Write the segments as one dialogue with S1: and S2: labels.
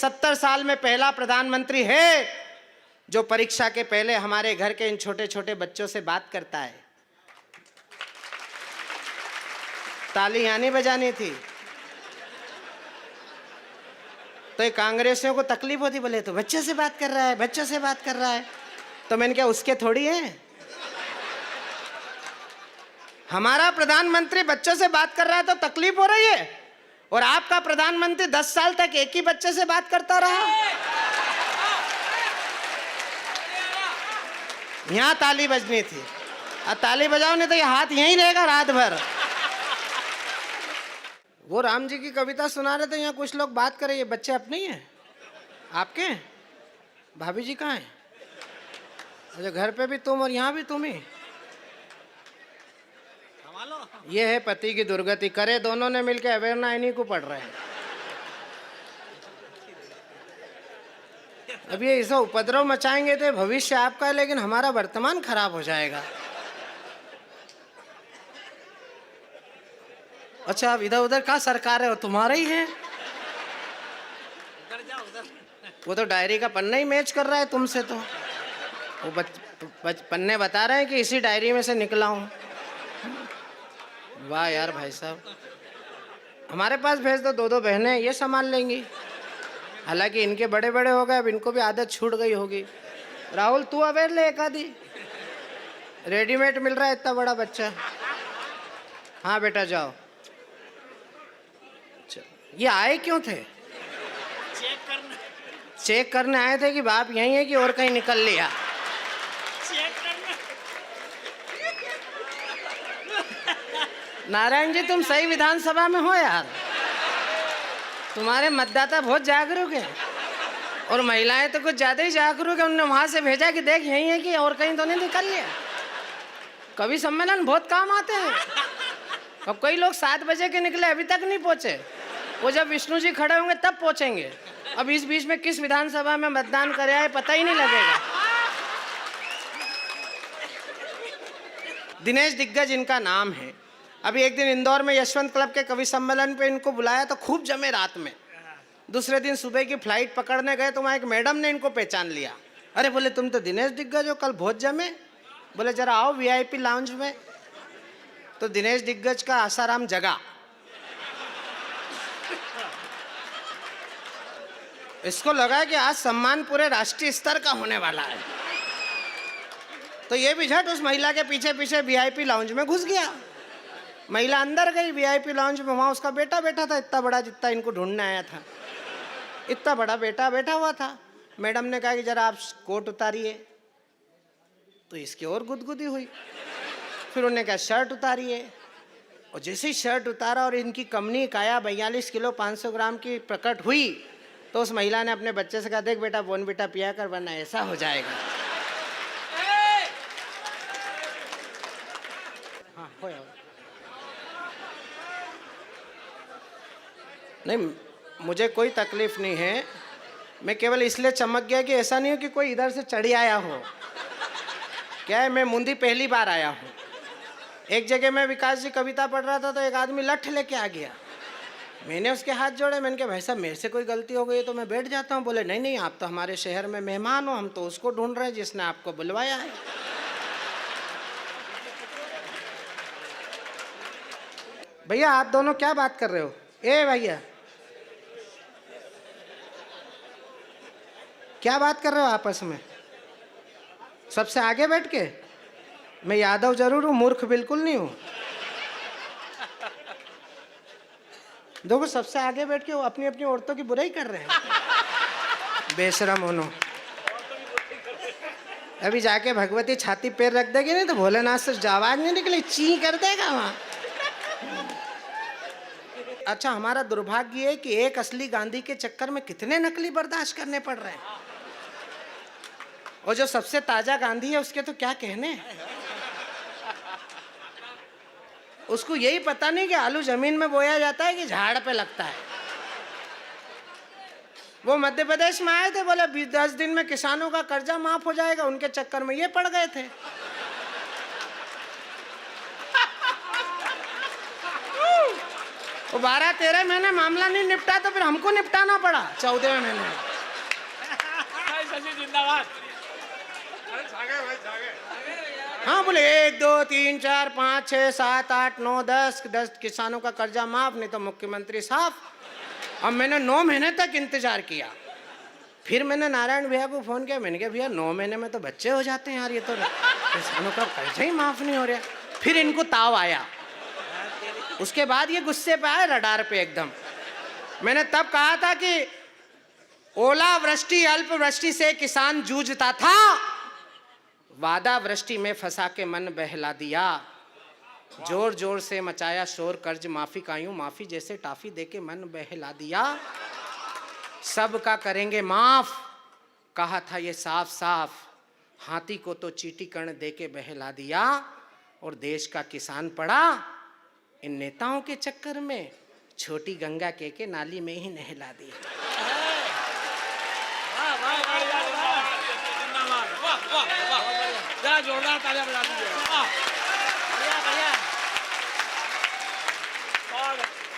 S1: 70 साल में पहला प्रधानमंत्री है जो परीक्षा के पहले हमारे घर के इन छोटे छोटे बच्चों से बात करता है। ताली यहाँ नहीं बजानी थी तो ये कांग्रेसियों को तकलीफ होती, बोले तो बच्चे से बात कर रहा है, बच्चों से बात कर रहा है। तो मैंने क्या उसके थोड़ी है, हमारा प्रधानमंत्री बच्चों से बात कर रहा है तो तकलीफ हो रही है, और आपका प्रधानमंत्री 10 साल तक एक ही बच्चे से बात करता रहा। यहां ताली बजनी थी, अब ताली बजाओ नहीं तो ये हाथ यहीं रहेगा रात भर। वो राम जी की कविता सुना रहे थे, यहाँ कुछ लोग बात कर रहे, ये बच्चे अपने ही हैं आपके हैं? भाभी जी कहाँ हैं? अच्छा, घर पे भी तुम और यहाँ भी तुम ही। ये है पति की दुर्गति, करे दोनों ने मिलकर अवेरना इन्हीं को पढ़ रहे हैं। अब ये ऐसा उपद्रव मचाएंगे तो भविष्य आपका है, लेकिन हमारा वर्तमान खराब हो जाएगा। अच्छा, अब इधर उधर का सरकार है, वो तुम्हारा ही है। वो तो डायरी का पन्ना ही मैच कर रहा है तुमसे। तो वो पन्ने बता रहे हैं कि इसी डायरी में से निकला हूं। वाह यार भाई साहब, हमारे पास भेज दो, दो बहनें ये संभाल लेंगी। हालांकि इनके बड़े बड़े हो गए, अब इनको भी आदत छूट गई होगी। राहुल तू अवेयर ले एक आधी, रेडीमेड मिल रहा है इतना बड़ा बच्चा। हाँ बेटा जाओ। ये आए क्यों थे? चेक करने आए थे कि बाप यहीं है कि और कहीं निकल लिया? नारायण जी तुम सही विधानसभा में हो यार, तुम्हारे मतदाता बहुत जागरूक है, और महिलाएं तो कुछ ज्यादा ही जागरूक है। उन्होंने वहां से भेजा कि देख यहीं है कि और कहीं तो नहीं निकल लिया। कवि सम्मेलन बहुत काम आते हैं। अब कई लोग 7 बजे के निकले अभी तक नहीं पहुंचे, वो जब विष्णु जी खड़े होंगे तब पहुंचेंगे। अब इस बीच में किस विधानसभा में मतदान करे आए पता ही नहीं लगेगा। दिनेश दिग्गज इनका नाम है। अभी एक दिन इंदौर में यशवंत क्लब के कवि सम्मेलन पे इनको बुलाया तो खूब जमे रात में। दूसरे दिन सुबह की फ्लाइट पकड़ने गए तो वहाँ एक मैडम ने इनको पहचान लिया। अरे बोले तुम तो दिनेश दिग्गज हो, कल बहुत जमे। बोले जरा आओ वीआईपी लाउंज में। तो दिनेश दिग्गज का आसाराम जगा। इसको लगा कि आज सम्मान पूरे राष्ट्रीय स्तर का होने वाला है, तो ये भी झट उस महिला के पीछे पीछे वीआईपी लाउंज में घुस गया। महिला अंदर गई वीआईपी लाउंज में, वहां उसका बेटा बैठा था, इतना बड़ा जितना इनको ढूंढने आया था, इतना बड़ा बेटा बैठा हुआ था। मैडम ने कहा कि जरा आप कोट उतारिए, तो इसकी और गुदगुदी हुई। फिर उन्होंने कहा शर्ट उतारिए, और जैसे ही शर्ट उतारा और इनकी कमनी काया 42 किलो 500 ग्राम की प्रकट हुई, तो उस महिला ने अपने बच्चे से कहा देख बेटा बोर्नविटा पिया कर, वरना ऐसा हो जाएगा। हाँ हो नहीं, मुझे कोई तकलीफ नहीं है। मैं केवल इसलिए चमक गया कि ऐसा नहीं हो कि कोई इधर से चढ़ी आया हो। क्या है, मैं मुंदी पहली बार आया हूँ। एक जगह मैं विकास जी कविता पढ़ रहा था तो एक आदमी लठ लेके आ गया। मैंने उसके हाथ जोड़े, मैंने कहा भाई साहब मेरे से कोई गलती हो गई तो मैं बैठ जाता हूँ। बोले नहीं नहीं, आप तो हमारे शहर में मेहमान हो, हम तो उसको ढूंढ रहे हैं जिसने आपको बुलवाया है। भैया आप दोनों क्या बात कर रहे हो? ए भैया क्या बात कर रहे हो आपस में सबसे आगे बैठ के? मैं यादव जरूर हूं, मूर्ख बिल्कुल नहीं हूं। देखो सबसे आगे बैठ के वो अपनी अपनी औरतों की बुराई कर रहे हैं। बेशरम होनो। अभी जाके भगवती छाती पैर रख देगी नहीं तो भोलेनाथ से आवाज नहीं निकली, ची कर देगा वहां। अच्छा, हमारा दुर्भाग्य है कि एक असली गांधी के चक्कर में कितने नकली बर्दाश्त करने पड़ रहे हैं, और जो सबसे ताजा गांधी है उसके तो क्या कहने। उसको यही पता नहीं कि आलू जमीन में बोया जाता है कि झाड़ पे लगता है। वो मध्य प्रदेश में आए थे, बोले 10 दिन में किसानों का कर्जा माफ हो जाएगा, उनके चक्कर में ये पड़ गए थे। वो 12-13 महीने मामला नहीं निपटा तो फिर हमको निपटाना पड़ा 14वें महीने।
S2: जिंदाबाद।
S1: हाँ बोले 1 2 3 4 5 6 7 8 9 10 किसानों का कर्जा माफ, नहीं तो मुख्यमंत्री साफ। अब मैंने 9 महीने तक इंतजार किया। फिर मैंने नारायण भैया को फोन किया, मैंने कहा भैया 9 महीने में तो बच्चे हो जाते हैं यार, ये तो किसानों का कर्जा ही माफ नहीं हो रहा। फिर इनको ताव आया, उसके बाद ये गुस्से पे आए रडार पे एकदम। मैंने तब कहा था कि ओला वृष्टि अल्प वृष्टि से किसान जूझता था, वादा वृष्टि में फंसा के मन बहला दिया, जोर जोर से मचाया शोर कर्ज माफी का यूं माफी जैसे टाफी देके मन बहला दिया, सब का करेंगे माफ कहा था ये साफ साफ, हाथी को तो चीटी कर्ण देके बहला दिया, और देश का किसान पड़ा इन नेताओं के चक्कर में, छोटी गंगा के नाली में ही नहला दिया।
S2: जोरदार तालियां बजा दीजिए।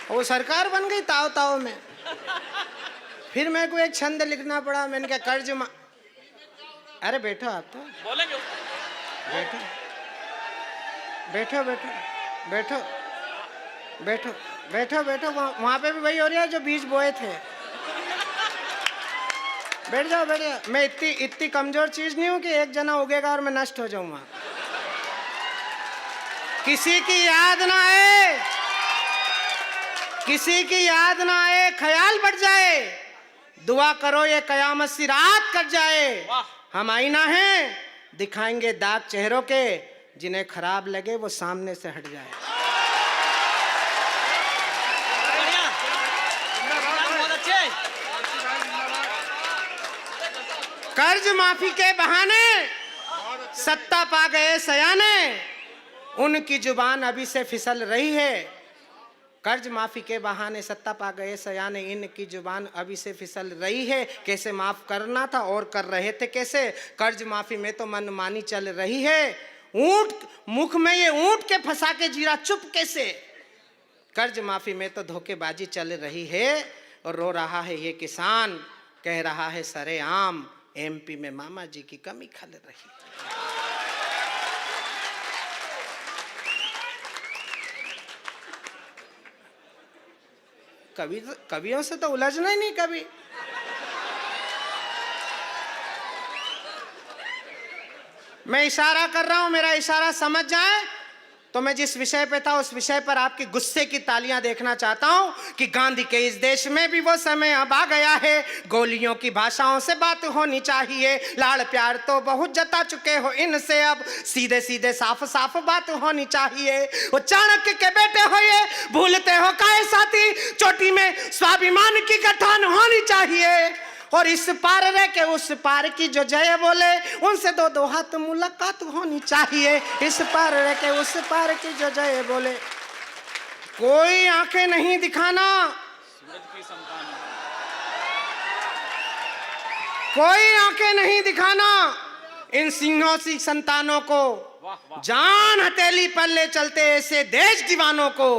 S1: वो सरकार बन गई ताव ताव में। फिर मेरे को एक छंद लिखना पड़ा, मैंने क्या कर्ज अरे बैठो आप तो
S2: बोलेंगे,
S1: बैठो बैठो बैठो बैठो बैठो बैठो बैठो, वहाँ पे भी वही हो रहा है जो बीज बोए थे। बैठ जाओ बैठ जाओ, मैं इतनी कमजोर चीज नहीं हूं कि एक जना उगेगा और मैं नष्ट हो जाऊंगा। किसी की याद ना आए, किसी की याद ना आए, ख्याल बढ़ जाए, दुआ करो ये कयामत सी रात कट जाए। हम आईना हैं, दिखाएंगे दाग चेहरों के, जिन्हें खराब लगे वो सामने से हट जाए। कर्ज माफी के बहाने सत्ता पा गए सयाने, उनकी जुबान अभी से फिसल रही है। कर्ज माफी के बहाने सत्ता पा गए सयाने, इनकी जुबान अभी से फिसल रही है। कैसे माफ करना था और कर रहे थे कैसे, कर्ज माफी में तो मनमानी चल रही है। ऊंट मुख में ये ऊंट के फंसा के जीरा चुप कैसे, कर्ज माफी में तो धोखेबाजी चल रही है। और रो रहा है ये किसान, कह रहा है सरेआम, एमपी में मामा जी की कमी खल रही। कवियों से तो उलझना ही नहीं कभी। मैं इशारा कर रहा हूं, मेरा इशारा समझ जाए तो मैं जिस विषय पे था उस विषय पर आपकी गुस्से की तालियां देखना चाहता हूं कि गांधी के इस देश में भी वो समय अब आ गया है, गोलियों की भाषाओं से बात होनी चाहिए। लाड़ प्यार तो बहुत जता चुके हो इनसे, अब सीधे सीधे साफ साफ बात होनी चाहिए। वो चाणक्य के बेटे हो ये, भूलते हो काहे साथी, चोटी में स्वाभिमान की गठान होनी चाहिए। और इस पार रह के उस पार की जो जय बोले, उनसे दो दो हाथ मुलाकात होनी चाहिए। इस पार रह के उस पार की जो जय बोले, कोई आंखें नहीं दिखाना, कोई आंखें नहीं दिखाना इन सिंहों सी संतानों को, जान हथेली पर ले चलते ऐसे देश दीवानों को,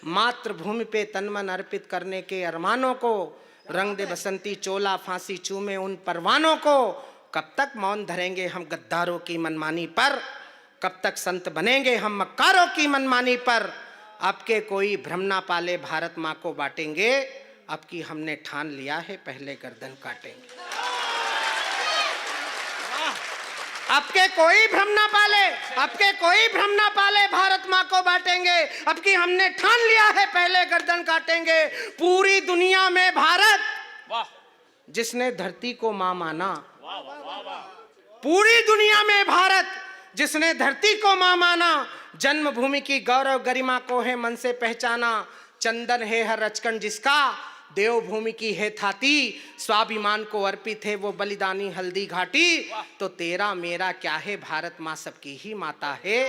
S1: मातृभूमि पे तन मन अर्पित करने के अरमानों को, रंग दे बसंती चोला फांसी चूमे उन परवानों को। कब तक मौन धरेंगे हम गद्दारों की मनमानी पर, कब तक संत बनेंगे हम मक्कारों की मनमानी पर। अब के कोई भ्रम ना पाले भारत माँ को बांटेंगे, अब की हमने ठान लिया है पहले गर्दन काटेंगे। अब के कोई भ्रम ना पाले, अब के कोई भ्रम ना पाले, भारत माँ को बांटेंगे, अब की हमने ठान लिया है पहले गर्दन काटेंगे। पूरी दुनिया में भारत जिसने धरती को माँ माना, पूरी दुनिया में भारत जिसने धरती को माँ माना, जन्मभूमि की गौरव गरिमा को है मन से पहचाना। चंदन है हर रचकन जिसका, देवभूमि की है थाती, स्वाभिमान को अर्पित है वो बलिदानी हल्दी घाटी। तो तेरा मेरा क्या है, भारत माँ सबकी ही माता है।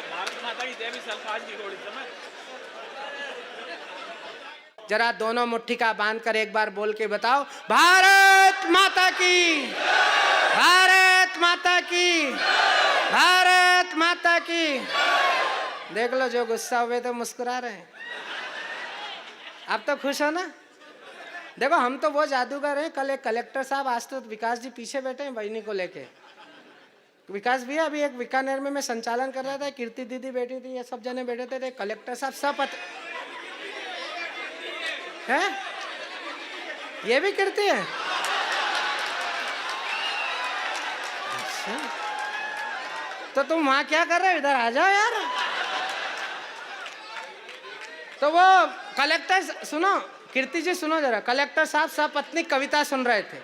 S2: भारत माता की जय भी सल्फाज की गोली समय।
S1: जरा दोनों मुट्ठी का बांध कर एक बार बोल के बताओ, भारत माता की, भारत माता की, भारत माता की। देख लो जो गुस्सा हुए तो मुस्कुरा रहे हैं। अब तो खुश हो ना? देखो हम तो वो जादूगर हैं। कल एक कलेक्टर साहब, आज तो विकास जी पीछे बैठे हैं बहनी को लेके। विकास भैया अभी एक बीकानेर में मैं संचालन कर रहा था, कीर्ति दीदी बैठी थी, ये सब जने बैठे थे, कलेक्टर साहब सब है, ये भी कीर्ति है। अच्छा तो तुम वहां क्या कर रहे हो? इधर आ जाओ यार। तो वो कलेक्टर, सुनो कीर्ति जी सुनो जरा, कलेक्टर साहब सपत्नीक कविता सुन रहे थे,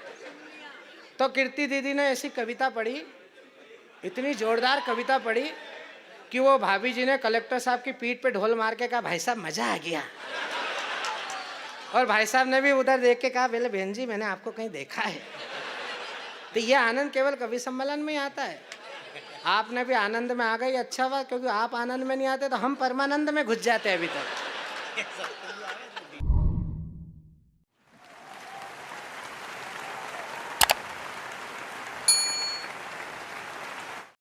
S1: तो कीर्ति दीदी ने ऐसी कविता पढ़ी, इतनी जोरदार कविता पढ़ी कि वो भाभी जी ने कलेक्टर साहब की पीठ पे ढोल मार के कहा, भाई साहब मजा आ गया। और भाई साहब ने भी उधर देख के कहा, बोले बहन जी मैंने आपको कहीं देखा है। तो ये आनंद केवल कवि सम्मेलन में ही आता है। आपने भी आनंद में आ गई, अच्छा हुआ, क्योंकि आप आनंद में नहीं आते तो हम परमानंद में घुस जाते अभी तक।